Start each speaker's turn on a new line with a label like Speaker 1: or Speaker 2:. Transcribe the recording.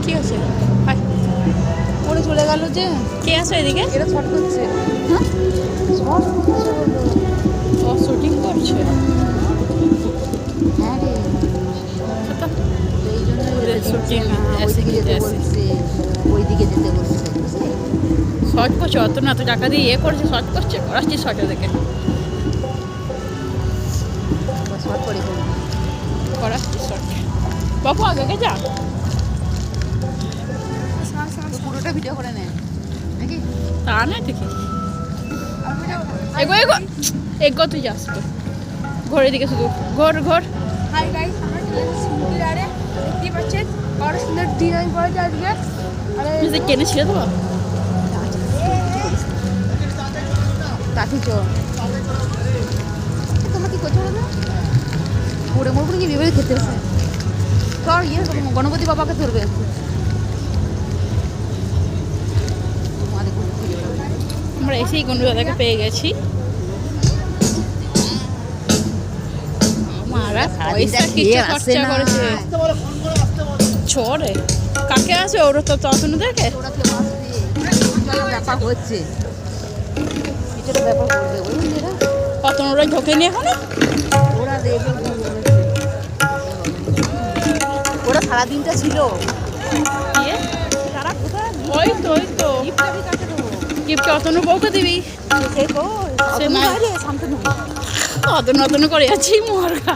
Speaker 1: কি আছে পরে চলে গেল যে কে আছে এদিকে
Speaker 2: এটা শর্ট করছে।
Speaker 1: হ্যাঁ
Speaker 2: শর্ট করছে বললো।
Speaker 1: ও শুটিং করছে
Speaker 2: হ্যাঁ রে,
Speaker 1: তো
Speaker 2: এই জন্য
Speaker 1: ওদের shooting
Speaker 2: ওইদিকে যেতে
Speaker 1: আছে।
Speaker 2: বলছে, ওইদিকে যেতে বলছে, বুঝলি?
Speaker 1: শর্ট করছে অত না তো টাকা দিয়ে করছে শর্ট করছে করাচ্ছি শর্টে দেখে
Speaker 2: শর্ট করে করবি।
Speaker 1: করাচ্ছি শর্ট বাবু আগে যা
Speaker 2: পুরোটা ভিডিও করে নে নাকি?
Speaker 1: তা না দেখি এগো এগো এগো তুই যাস তো ঘরের দিকে শুধু ঘর ঘর
Speaker 3: হাই গাইস, আমরা চলে এসেছি সমুদ্রের ধারে। দেখতেই পাচ্ছেন বড় সুন্দর ডিজাইন করেছে আজকে। আরে
Speaker 1: তুই কেনে ছিল তো
Speaker 2: কাঠি চল। তোমরা কি করছো বলো? পড়ে মরবো নাকি বিয়ে খেতে এসে? চল ইয়ে গণপতি বাবাকে ধরবে।
Speaker 1: আমরা এসেই গন্ডু দাদাকে পেয়ে গেছি মারা পয়সা কিছু খরচা করেছে ছোড়ে কাকে আছে ওরা তো তখন দেখে
Speaker 2: ওরা কেউ আসবে, ব্যাপার হচ্ছে কিছুটা ব্যাপার করবে, বুঝলি এরা?
Speaker 1: কত ওরা ঢোকেনি এখনো
Speaker 2: ওরা দেখবে, ওরা সারাদিনটা ছিল।
Speaker 1: দিয়ে
Speaker 2: তারা কোথায়
Speaker 1: ওই তো
Speaker 2: গিফট কাটে দেবো?
Speaker 1: গিফট অতনু বউকে দিবি
Speaker 2: সে তো
Speaker 1: সে না
Speaker 2: শান্তনু
Speaker 1: অতনু করে আছি মরগা